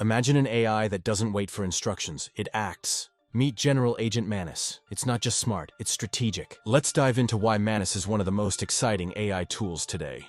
Imagine an AI that doesn't wait for instructions, it acts. Meet General Agent MANUS. It's not just smart, it's strategic. Let's dive into why MANUS is one of the most exciting AI tools today.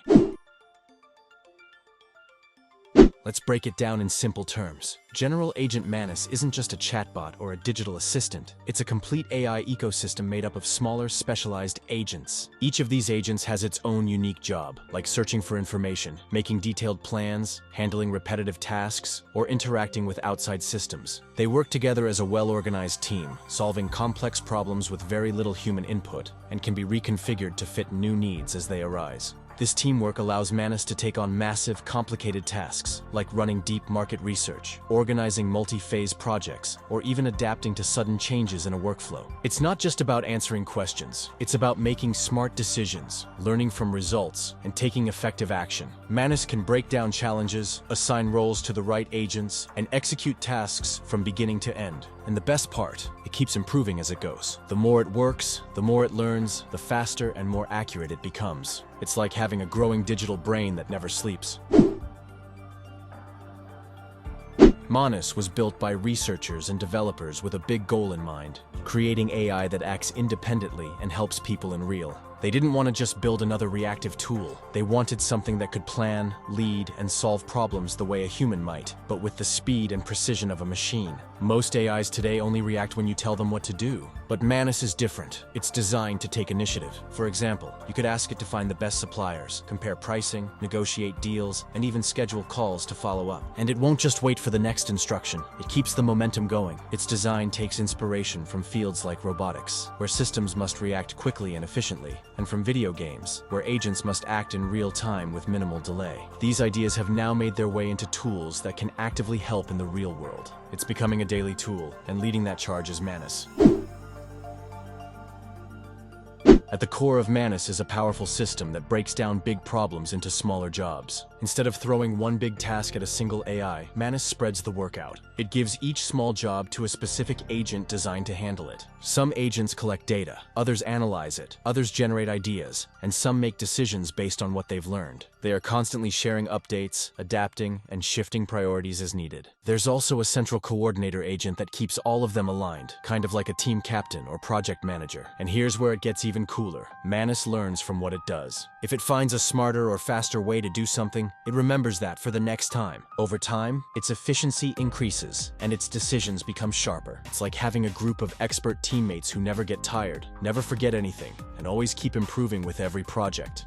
Let's break it down in simple terms. General Agent MANUS isn't just a chatbot or a digital assistant. It's a complete AI ecosystem made up of smaller, specialized agents. Each of these agents has its own unique job, like searching for information, making detailed plans, handling repetitive tasks, or interacting with outside systems. They work together as a well-organized team, solving complex problems with very little human input, and can be reconfigured to fit new needs as they arise. This teamwork allows MANUS to take on massive, complicated tasks, like running deep market research, organizing multi-phase projects, or even adapting to sudden changes in a workflow. It's not just about answering questions, it's about making smart decisions, learning from results, and taking effective action. MANUS can break down challenges, assign roles to the right agents, and execute tasks from beginning to end. And the best part, it keeps improving as it goes. The more it works, the more it learns, the faster and more accurate it becomes. It's like having a growing digital brain that never sleeps. MANUS was built by researchers and developers with a big goal in mind, creating AI that acts independently and helps people in real. They didn't want to just build another reactive tool. They wanted something that could plan, lead, and solve problems the way a human might, but with the speed and precision of a machine. Most AIs today only react when you tell them what to do. But MANUS is different. It's designed to take initiative. For example, you could ask it to find the best suppliers, compare pricing, negotiate deals, and even schedule calls to follow up. And it won't just wait for the next instruction. It keeps the momentum going. Its design takes inspiration from fields like robotics, where systems must react quickly and efficiently, and from video games, where agents must act in real time with minimal delay. These ideas have now made their way into tools that can actively help in the real world. It's becoming a daily tool, and leading that charge is MANUS. At the core of MANUS is a powerful system that breaks down big problems into smaller jobs. Instead of throwing one big task at a single AI, MANUS spreads the work out. It gives each small job to a specific agent designed to handle it. Some agents collect data, others analyze it, others generate ideas, and some make decisions based on what they've learned. They are constantly sharing updates, adapting, and shifting priorities as needed. There's also a central coordinator agent that keeps all of them aligned, kind of like a team captain or project manager. And here's where it gets even cooler. MANUS learns from what it does. If it finds a smarter or faster way to do something, it remembers that for the next time. Over time, its efficiency increases, and its decisions become sharper. It's like having a group of expert teammates who never get tired, never forget anything, and always keep improving with every project.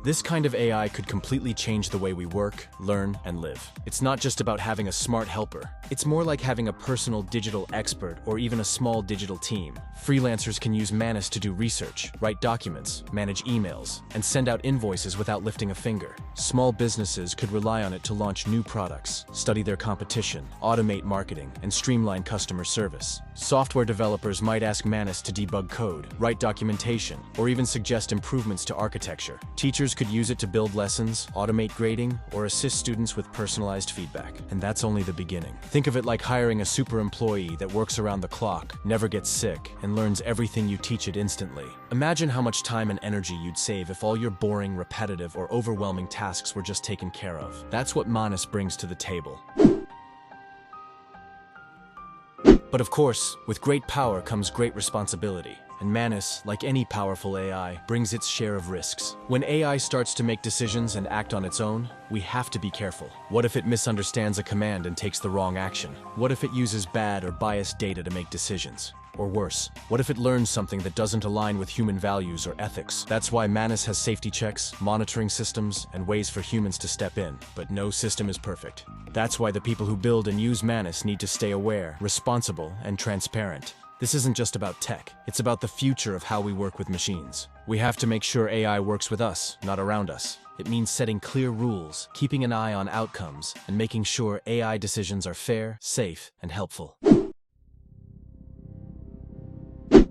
This kind of AI could completely change the way we work, learn, and live. It's not just about having a smart helper. It's more like having a personal digital expert or even a small digital team. Freelancers can use MANUS to do research, write documents, manage emails, and send out invoices without lifting a finger. Small businesses could rely on it to launch new products, study their competition, automate marketing, and streamline customer service. Software developers might ask MANUS to debug code, write documentation, or even suggest improvements to architecture. Teachers could use it to build lessons, automate grading, or assist students with personalized feedback. And that's only the beginning. Think of it like hiring a super employee that works around the clock, never gets sick, and learns everything you teach it instantly. Imagine how much time and energy you'd save if all your boring, repetitive, or overwhelming tasks were just taken care of. That's what MANUS brings to the table. But of course, with great power comes great responsibility. And MANUS, like any powerful AI, brings its share of risks. When AI starts to make decisions and act on its own, we have to be careful. What if it misunderstands a command and takes the wrong action? What if it uses bad or biased data to make decisions? Or worse, what if it learns something that doesn't align with human values or ethics? That's why MANUS has safety checks, monitoring systems, and ways for humans to step in. But no system is perfect. That's why the people who build and use MANUS need to stay aware, responsible, and transparent. This isn't just about tech, it's about the future of how we work with machines. We have to make sure AI works with us, not around us. It means setting clear rules, keeping an eye on outcomes, and making sure AI decisions are fair, safe, and helpful.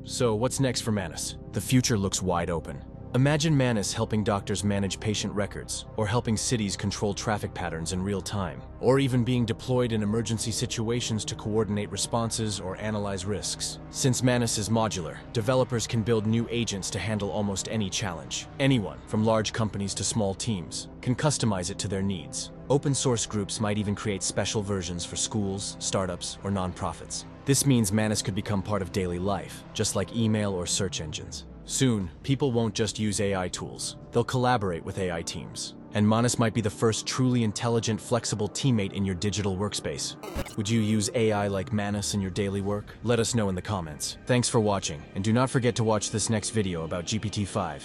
So what's next for MANUS? The future looks wide open. Imagine MANUS helping doctors manage patient records, or helping cities control traffic patterns in real time, or even being deployed in emergency situations to coordinate responses or analyze risks. Since MANUS is modular, developers can build new agents to handle almost any challenge. Anyone, from large companies to small teams, can customize it to their needs. Open source groups might even create special versions for schools, startups, or nonprofits. This means MANUS could become part of daily life, just like email or search engines. Soon, people won't just use AI tools. They'll collaborate with AI teams. And MANUS might be the first truly intelligent, flexible teammate in your digital workspace. Would you use AI like MANUS in your daily work? Let us know in the comments. Thanks for watching, and do not forget to watch this next video about GPT-5.